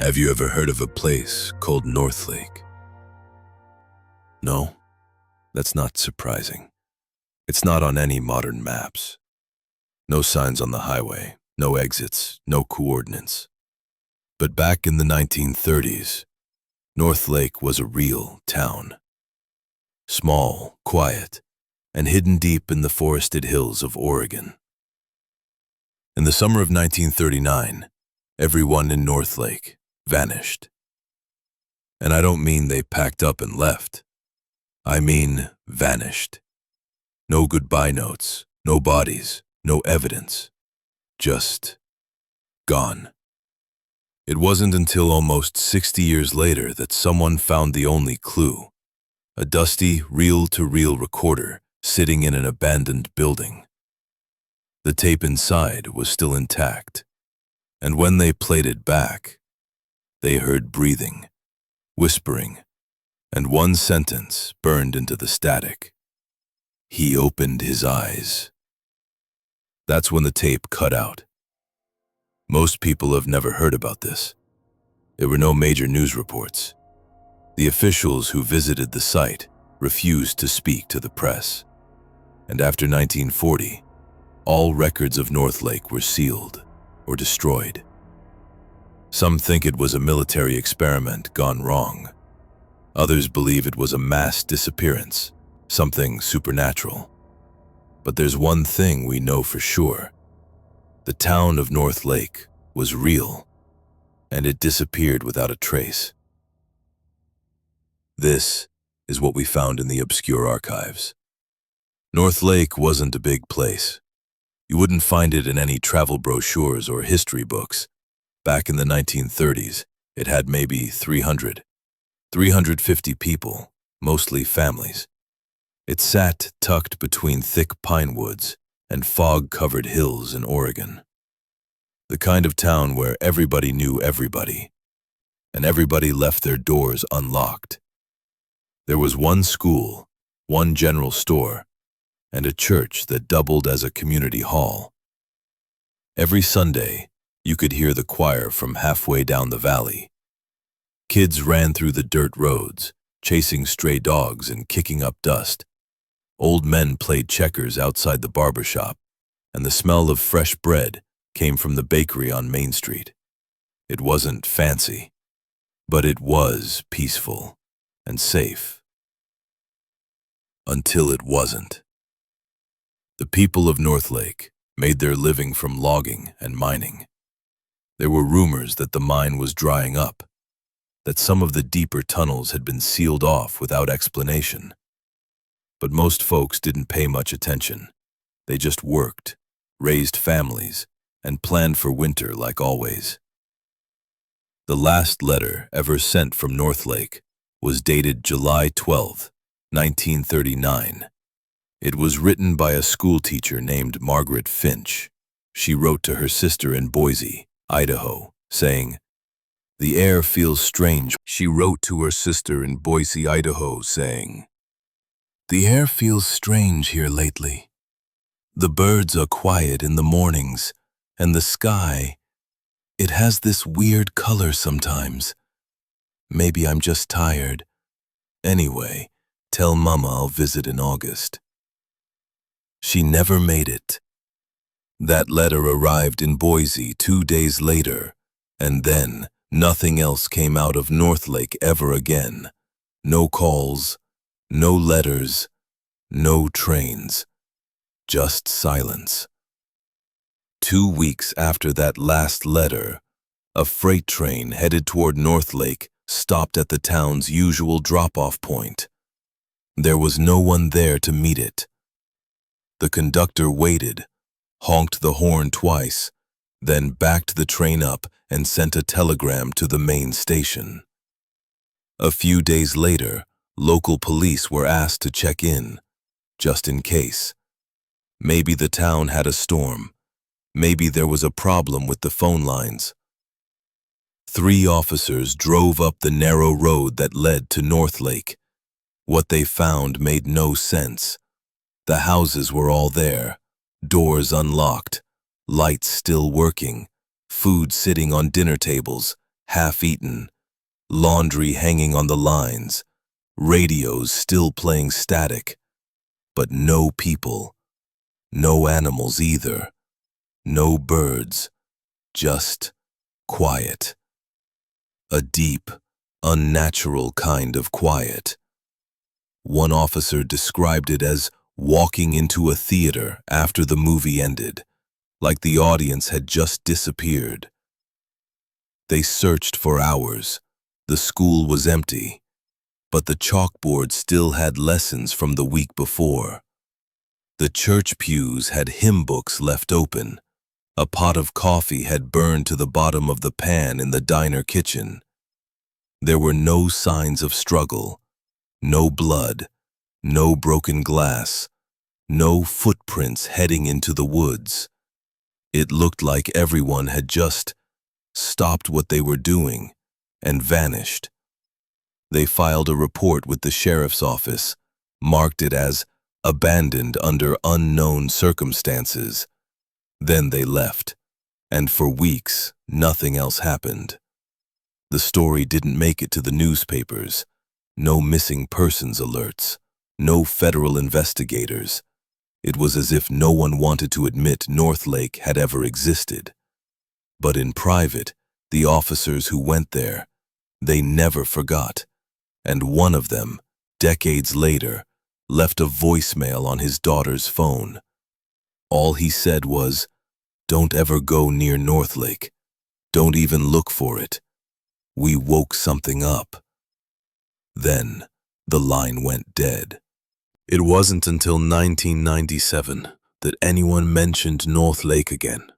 Have you ever heard of a place called North Lake? No, that's not surprising. It's not on any modern maps. No signs on the highway, no exits, no coordinates. But back in the 1930s, North Lake was a real town. Small, quiet, and hidden deep in the forested hills of Oregon. In the summer of 1939, everyone in North Lake vanished. And I don't mean they packed up and left. I mean vanished. No goodbye notes, no bodies, no evidence. Just gone. It wasn't until almost 60 years later that someone found the only clue, a dusty reel-to-reel recorder sitting in an abandoned building. The tape inside was still intact, and when they played it back, they heard breathing, whispering, and one sentence burned into the static. He opened his eyes. That's when the tape cut out. Most people have never heard about this. There were no major news reports. The officials who visited the site refused to speak to the press. And after 1940, all records of North Lake were sealed or destroyed. Some think it was a military experiment gone wrong. Others believe it was a mass disappearance, something supernatural. But there's one thing we know for sure. The town of North Lake was real, and it disappeared without a trace. This is what we found in the obscure archives. North Lake wasn't a big place. You wouldn't find it in any travel brochures or history books. Back in the 1930s, it had maybe 350 people, mostly families. It sat tucked between thick pine woods and fog-covered hills in Oregon. The kind of town where everybody knew everybody, and everybody left their doors unlocked. There was one school, one general store, and a church that doubled as a community hall. Every Sunday, you could hear the choir from halfway down the valley. Kids ran through the dirt roads, chasing stray dogs and kicking up dust. Old men played checkers outside the barber shop, and the smell of fresh bread came from the bakery on Main Street. It wasn't fancy, but it was peaceful and safe. Until it wasn't. The people of North Lake made their living from logging and mining. There were rumors that the mine was drying up, that some of the deeper tunnels had been sealed off without explanation. But most folks didn't pay much attention. They just worked, raised families, and planned for winter like always. The last letter ever sent from North Lake was dated July 12, 1939. It was written by a schoolteacher named Margaret Finch. She wrote to her sister in Boise, Idaho, saying, "The air feels strange." She wrote to her sister in Boise, Idaho, saying, "The air feels strange here lately. The birds are quiet in the mornings, and the sky, it has this weird color sometimes. Maybe I'm just tired. Anyway, tell Mama I'll visit in August." She never made it. That letter arrived in Boise 2 days later, and then nothing else came out of North Lake ever again. No calls, no letters, no trains, just silence. 2 weeks after that last letter, a freight train headed toward North Lake stopped at the town's usual drop-off point. There was no one there to meet it. The conductor waited, honked the horn twice, then backed the train up and sent a telegram to the main station. A few days later, local police were asked to check in, just in case. Maybe the town had a storm. Maybe there was a problem with the phone lines. 3 officers drove up the narrow road that led to North Lake. What they found made no sense. The houses were all there, doors unlocked, lights still working, food sitting on dinner tables, half-eaten, laundry hanging on the lines, radios still playing static, but no people, no animals either, no birds, just quiet. A deep, unnatural kind of quiet. One officer described it as walking into a theater after the movie ended, like the audience had just disappeared. They searched for hours. The school was empty, but the chalkboard still had lessons from the week before. The church pews had hymn books left open. A pot of coffee had burned to the bottom of the pan in the diner kitchen. There were no signs of struggle, no blood, no broken glass, no footprints heading into the woods. It looked like everyone had just stopped what they were doing and vanished. They filed a report with the sheriff's office, marked it as abandoned under unknown circumstances. Then they left, and for weeks, nothing else happened. The story didn't make it to the newspapers. No missing persons alerts, no federal investigators. It was as if no one wanted to admit North Lake had ever existed. But in private, the officers who went there, they never forgot. And one of them, decades later, left a voicemail on his daughter's phone. All he said was, "Don't ever go near North Lake. Don't even look for it. We woke something up." Then, the line went dead. It wasn't until 1997 that anyone mentioned North Lake again.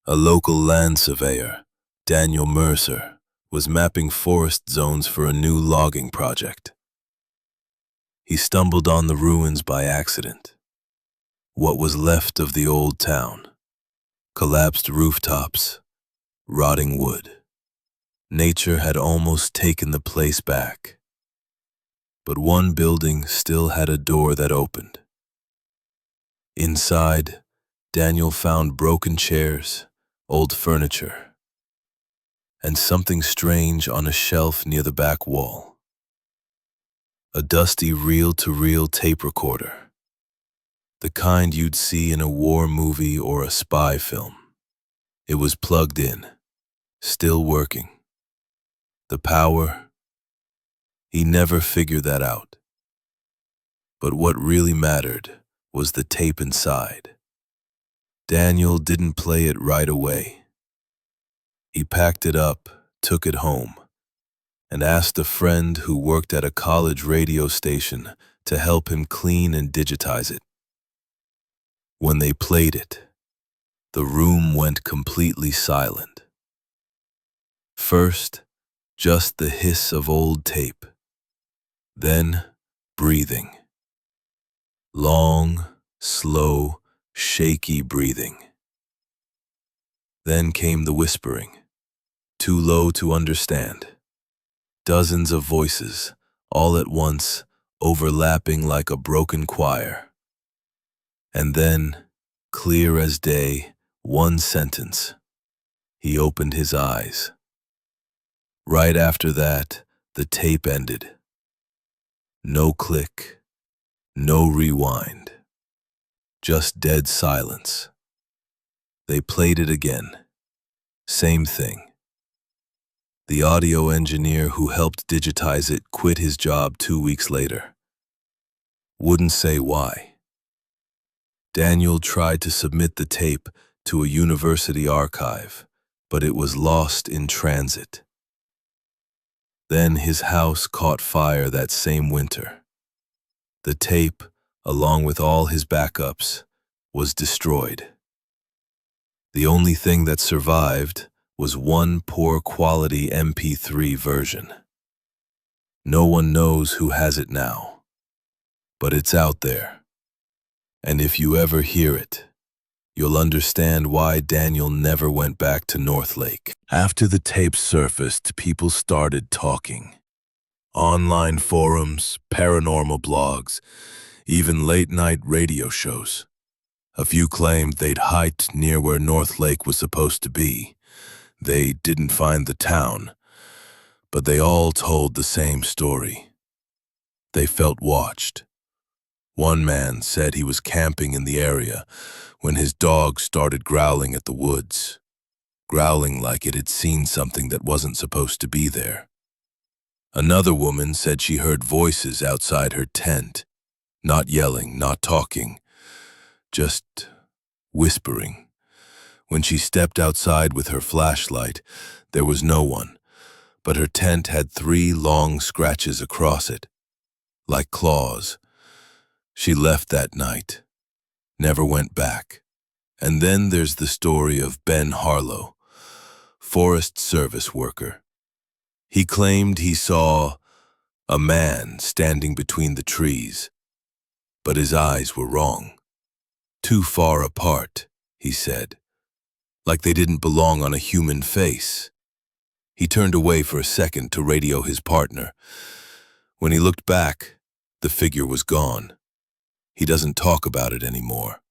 A local land surveyor, Daniel Mercer, was mapping forest zones for a new logging project. He stumbled on the ruins by accident. What was left of the old town. Collapsed rooftops, rotting wood. Nature had almost taken the place back. But one building still had a door that opened. Inside, Daniel found broken chairs, old furniture, and something strange on a shelf near the back wall. A dusty reel-to-reel tape recorder, the kind you'd see in a war movie or a spy film. It was plugged in, still working. The power, he never figured that out. But what really mattered was the tape inside. Daniel didn't play it right away. He packed it up, took it home, and asked a friend who worked at a college radio station to help him clean and digitize it. When they played it, the room went completely silent. First, just the hiss of old tape. Then, breathing. Long, slow, shaky breathing. Then came the whispering, too low to understand. Dozens of voices, all at once, overlapping like a broken choir. And then, clear as day, one sentence. He opened his eyes. Right after that, the tape ended. No click, no rewind, just dead silence. They played it again. Same thing. The audio engineer who helped digitize it quit his job 2 weeks later. Wouldn't say why. Daniel tried to submit the tape to a university archive, but it was lost in transit. Then his house caught fire that same winter. The tape, along with all his backups, was destroyed. The only thing that survived was one poor quality MP3 version. No one knows who has it now, but it's out there. And if you ever hear it, you'll understand why Daniel never went back to North Lake. After the tape surfaced, people started talking. Online forums, paranormal blogs, even late-night radio shows. A few claimed they'd hiked near where North Lake was supposed to be. They didn't find the town, but they all told the same story. They felt watched. One man said he was camping in the area when his dog started growling at the woods, growling like it had seen something that wasn't supposed to be there. Another woman said she heard voices outside her tent, not yelling, not talking, just whispering. When she stepped outside with her flashlight, there was no one, but her tent had 3 long scratches across it, like claws. She left that night, never went back. And then there's the story of Ben Harlow, Forest Service worker. He claimed he saw a man standing between the trees, but his eyes were wrong. Too far apart, he said, like they didn't belong on a human face. He turned away for a second to radio his partner. When he looked back, the figure was gone. He doesn't talk about it anymore.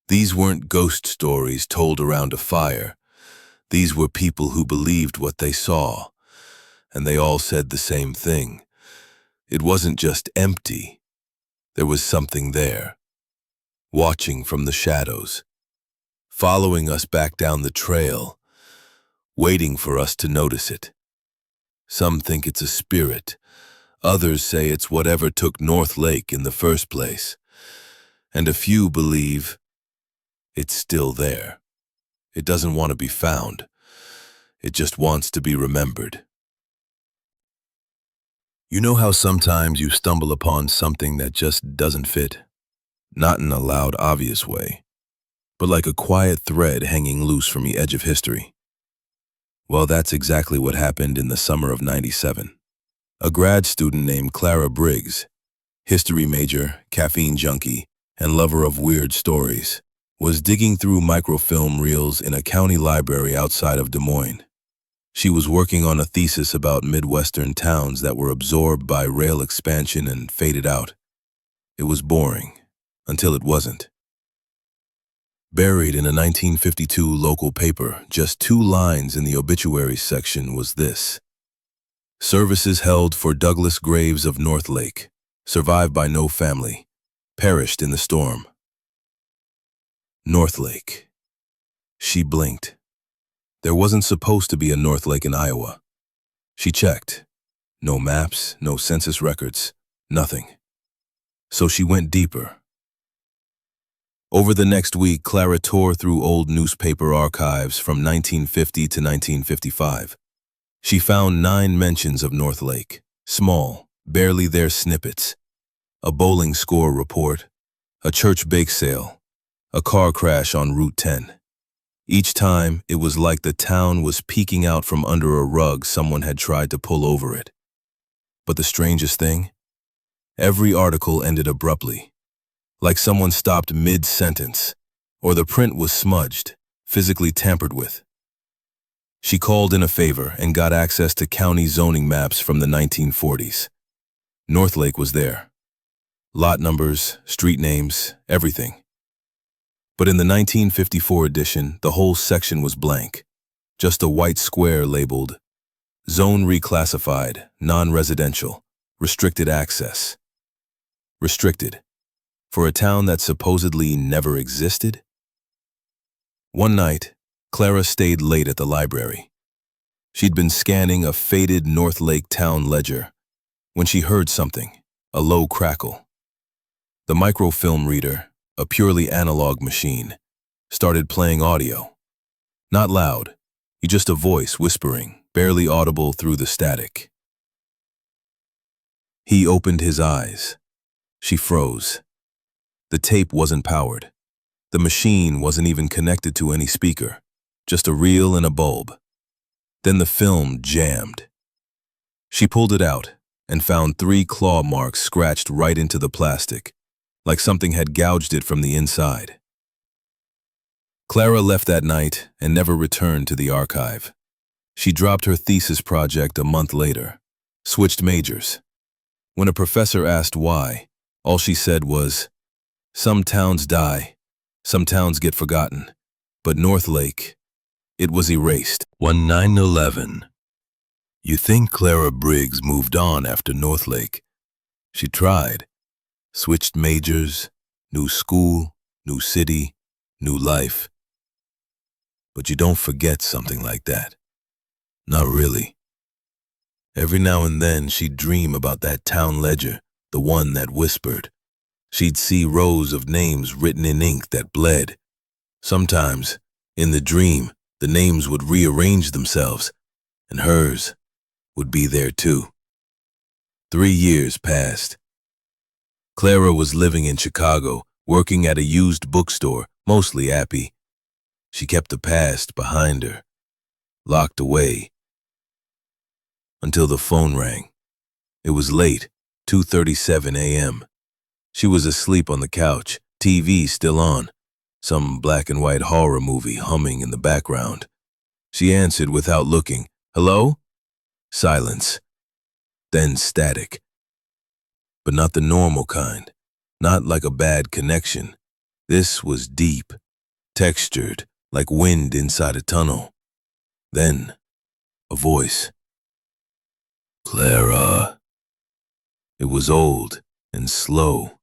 These weren't ghost stories told around a fire. These were people who believed what they saw, and they all said the same thing. It wasn't just empty. There was something there, watching from the shadows, following us back down the trail, waiting for us to notice it. Some think it's a spirit. Others say it's whatever took North Lake in the first place. And a few believe it's still there. It doesn't want to be found. It just wants to be remembered. You know how sometimes you stumble upon something that just doesn't fit? Not in a loud, obvious way, but like a quiet thread hanging loose from the edge of history. Well, that's exactly what happened in the summer of '97. A grad student named Clara Briggs, history major, caffeine junkie, and lover of weird stories, was digging through microfilm reels in a county library outside of Des Moines. She was working on a thesis about Midwestern towns that were absorbed by rail expansion and faded out. It was boring, until it wasn't. Buried in a 1952 local paper, just 2 lines in the obituaries section was this: "Services held for Douglas Graves of North Lake, survived by no family, perished in the storm." North Lake. She blinked. There wasn't supposed to be a North Lake in Iowa. She checked. No maps, no census records, nothing. So she went deeper. Over the next week, Clara tore through old newspaper archives from 1950 to 1955. She found 9 mentions of North Lake, small, barely there snippets: a bowling score report, a church bake sale, a car crash on Route 10. Each time, it was like the town was peeking out from under a rug someone had tried to pull over it. But the strangest thing? Every article ended abruptly, like someone stopped mid-sentence, or the print was smudged, physically tampered with. She called in a favor and got access to county zoning maps from the 1940s. North Lake was there. Lot numbers, street names, everything. But in the 1954 edition, the whole section was blank. Just a white square labeled Zone Reclassified, Non-Residential, Restricted Access. Restricted. For a town that supposedly never existed? One night, Clara stayed late at the library. She'd been scanning a faded North Lake town ledger when she heard something, a low crackle. The microfilm reader, a purely analog machine, started playing audio. Not loud, just a voice whispering, barely audible through the static. He opened his eyes. She froze. The tape wasn't powered. The machine wasn't even connected to any speaker, just a reel and a bulb. Then the film jammed. She pulled it out and found 3 claw marks scratched right into the plastic, like something had gouged it from the inside. Clara left that night and never returned to the archive. She dropped her thesis project a month later, switched majors. When a professor asked why, all she said was, "Some towns die, some towns get forgotten, but North Lake, It was erased. 1911. You think Clara Briggs moved on after Northlake. She tried, switched majors, new school, new city, new life. But you don't forget something like that. Not really. Every now and then she'd dream about that town ledger, the one that whispered. She'd see rows of names written in ink that bled. Sometimes, in the dream, the names would rearrange themselves, and hers would be there too. 3 years passed. Clara was living in Chicago, working at a used bookstore, mostly happy. She kept the past behind her, locked away, until the phone rang. It was late, 2:37 a.m. She was asleep on the couch, TV still on, some black and white horror movie humming in the background. She answered without looking. Hello? Silence. Then static. But not the normal kind, not like a bad connection. This was deep, textured, like wind inside a tunnel. Then, a voice. Clara. It was old and slow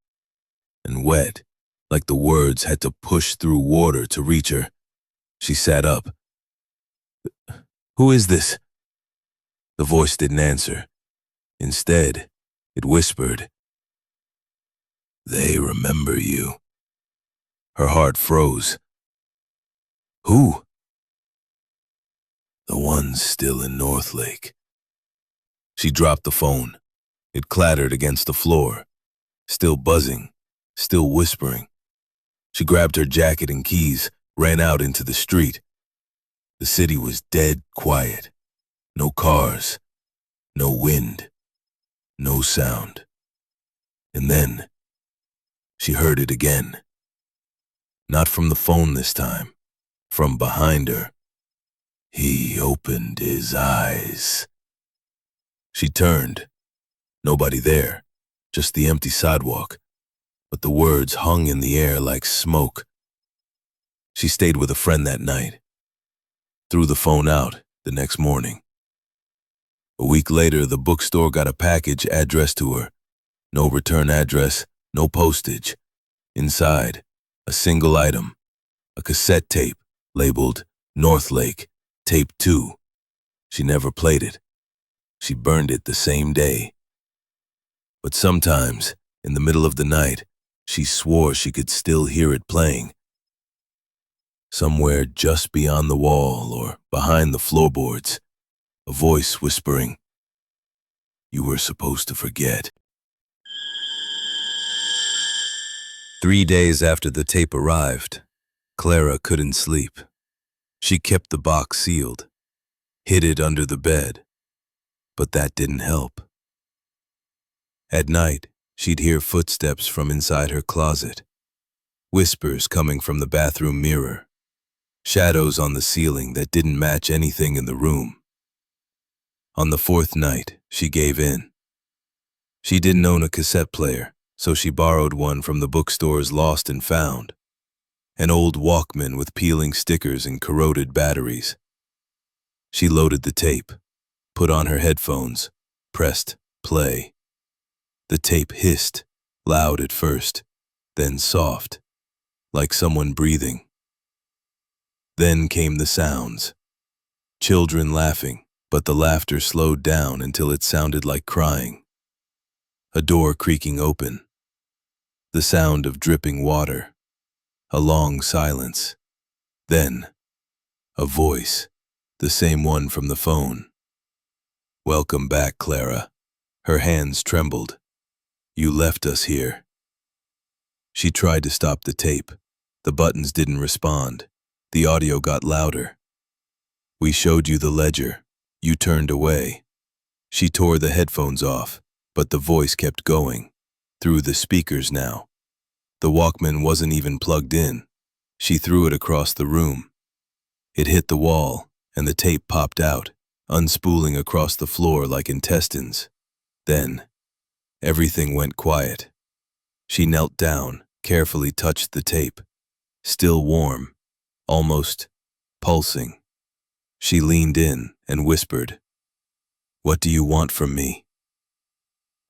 and wet, like the words had to push through water to reach her. She sat up. Who is this? The voice didn't answer. Instead, it whispered. They remember you. Her heart froze. Who? The ones still in Northlake. She dropped the phone. It clattered against the floor, still buzzing, still whispering. She grabbed her jacket and keys, ran out into the street. The city was dead quiet. No cars, no wind, no sound. And then, she heard it again. Not from the phone this time, from behind her. He opened his eyes. She turned. Nobody there, just the empty sidewalk. But the words hung in the air like smoke. She stayed with a friend that night. Threw the phone out the next morning. A week later, the bookstore got a package addressed to her. No return address, no postage. Inside, a single item, a cassette tape labeled Northlake, Tape 2. She never played it. She burned it the same day. But sometimes, in the middle of the night, she swore she could still hear it playing. Somewhere just beyond the wall or behind the floorboards, a voice whispering, You were supposed to forget. 3 days after the tape arrived, Clara couldn't sleep. She kept the box sealed, hid it under the bed, but that didn't help. At night, she'd hear footsteps from inside her closet, whispers coming from the bathroom mirror, shadows on the ceiling that didn't match anything in the room. On the 4th night, she gave in. She didn't own a cassette player, so she borrowed one from the bookstore's Lost and Found, an old Walkman with peeling stickers and corroded batteries. She loaded the tape, put on her headphones, pressed play. The tape hissed, loud at first, then soft, like someone breathing. Then came the sounds. Children laughing, but the laughter slowed down until it sounded like crying. A door creaking open. The sound of dripping water. A long silence. Then, a voice, the same one from the phone. Welcome back, Clara. Her hands trembled. You left us here. She tried to stop the tape. The buttons didn't respond. The audio got louder. We showed you the ledger. You turned away. She tore the headphones off, but the voice kept going, through the speakers now. The Walkman wasn't even plugged in. She threw it across the room. It hit the wall, and the tape popped out, unspooling across the floor like intestines. Then, everything went quiet. She knelt down, carefully touched the tape. Still warm, almost pulsing. She leaned in and whispered, "What do you want from me?"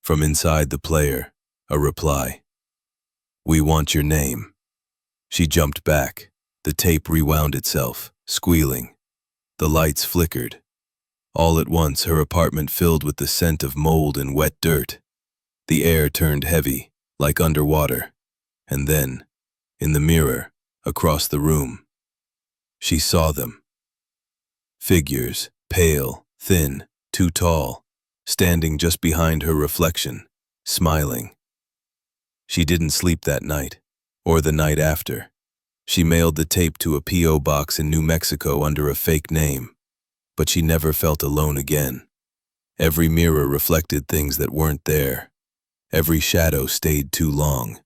From inside the player, a reply, "We want your name." She jumped back. The tape rewound itself, squealing. The lights flickered. All at once, her apartment filled with the scent of mold and wet dirt. The air turned heavy, like underwater. And then, in the mirror, across the room, she saw them. Figures, pale, thin, too tall, standing just behind her reflection, smiling. She didn't sleep that night, or the night after. She mailed the tape to a P.O. box in New Mexico under a fake name, but she never felt alone again. Every mirror reflected things that weren't there. Every shadow stayed too long.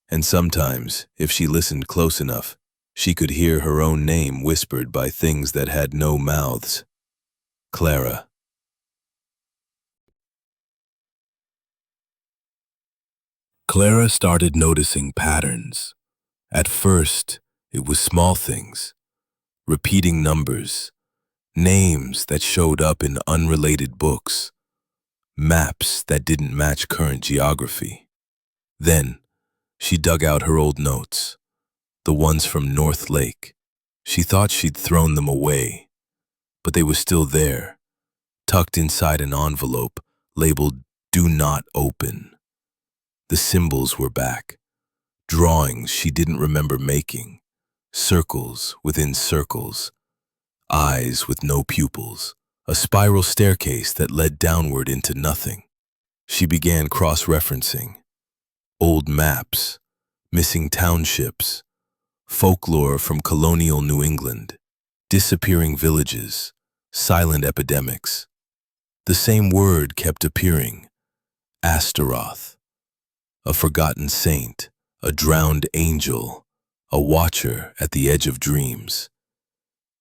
And sometimes, if she listened close enough, she could hear her own name whispered by things that had no mouths. Clara. Clara started noticing patterns. At first, it was small things, repeating numbers, names that showed up in unrelated books, maps that didn't match current geography. Then, she dug out her old notes, the ones from North Lake. She thought she'd thrown them away, but they were still there, tucked inside an envelope labeled "Do Not Open." The symbols were back, drawings she didn't remember making, circles within circles, eyes with no pupils, a spiral staircase that led downward into nothing. She began cross-referencing, old maps, missing townships, folklore from colonial New England, disappearing villages, silent epidemics. The same word kept appearing, Astaroth, a forgotten saint, a drowned angel, a watcher at the edge of dreams.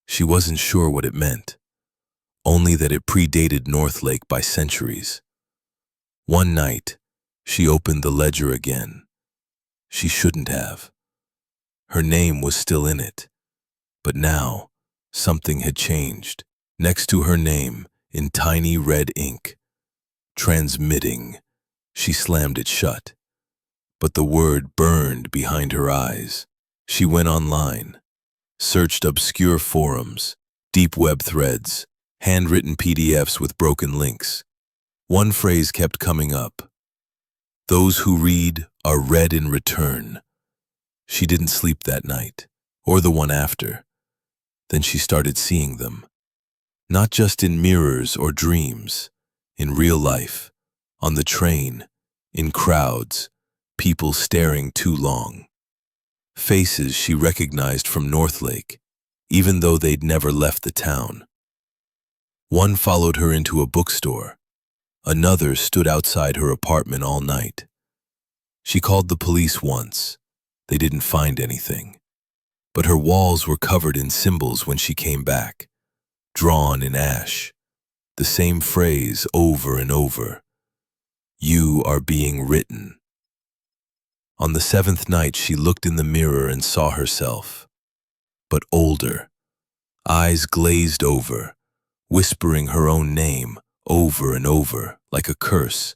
She wasn't sure what it meant, only that it predated North Lake by centuries. One night, she opened the ledger again. She shouldn't have. Her name was still in it, but now something had changed. Next to her name, in tiny red ink, transmitting, she slammed it shut. But the word burned behind her eyes. She went online, searched obscure forums, deep web threads, handwritten PDFs with broken links. One phrase kept coming up. Those who read are read in return. She didn't sleep that night, or the one after. Then she started seeing them. Not just in mirrors or dreams, in real life, on the train, in crowds, people staring too long. Faces she recognized from North Lake, even though they'd never left the town. One followed her into a bookstore. Another stood outside her apartment all night. She called the police once. They didn't find anything. But her walls were covered in symbols when she came back, drawn in ash. The same phrase over and over. You are being written. On the seventh night, she looked in the mirror and saw herself, but older, eyes glazed over, whispering her own name over and over like a curse.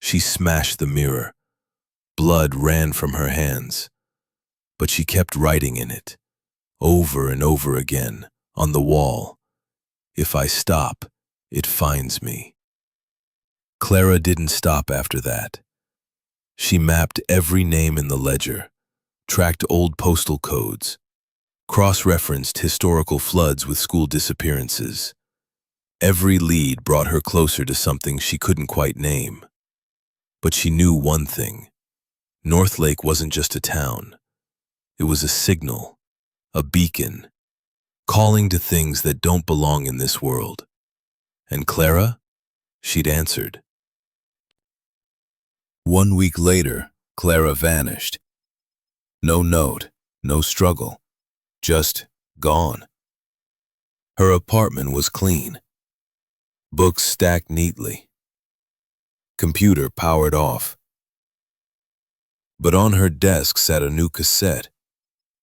She smashed the mirror. Blood ran from her hands, but she kept writing in it, over and over again, on the wall. If I stop, it finds me. Clara didn't stop after that. She mapped every name in the ledger, tracked old postal codes, cross-referenced historical floods with school disappearances. Every lead brought her closer to something she couldn't quite name. But she knew one thing. North Lake wasn't just a town. It was a signal, a beacon, calling to things that don't belong in this world. And Clara? She'd answered. 1 week later, Clara vanished. No note, no struggle, just gone. Her apartment was clean. Books stacked neatly. Computer powered off. But on her desk sat a new cassette,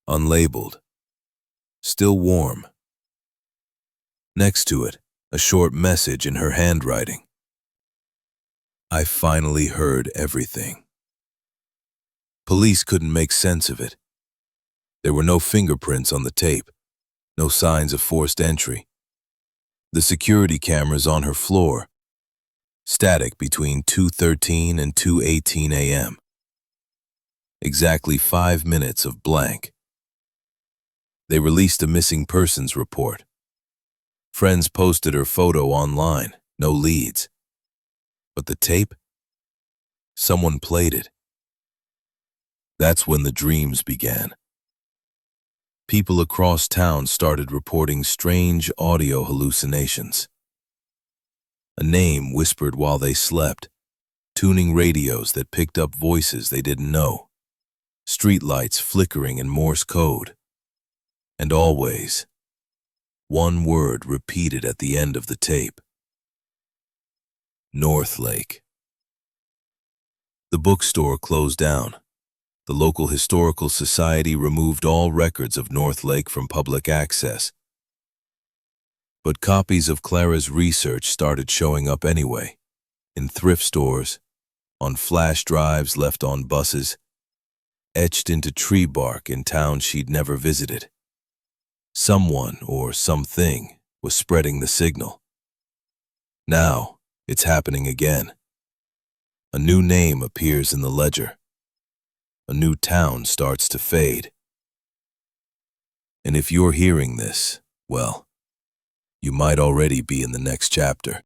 unlabeled, still warm. Next to it, a short message in her handwriting. I finally heard everything. Police couldn't make sense of it. There were no fingerprints on the tape, no signs of forced entry. The security cameras on her floor, static between 2:13 and 2:18 a.m. Exactly 5 minutes of blank. They released a missing persons report. Friends posted her photo online, no leads. But the tape? Someone played it. That's when the dreams began. People across town started reporting strange audio hallucinations. A name whispered while they slept, tuning radios that picked up voices they didn't know, streetlights flickering in Morse code. And always, one word repeated at the end of the tape. Northlake. The bookstore closed down. The local historical society removed all records of Northlake from public access. But copies of Clara's research started showing up anyway, in thrift stores, on flash drives left on buses, etched into tree bark in towns she'd never visited. Someone or something was spreading the signal. Now, it's happening again. A new name appears in the ledger. A new town starts to fade. And if you're hearing this, well, you might already be in the next chapter.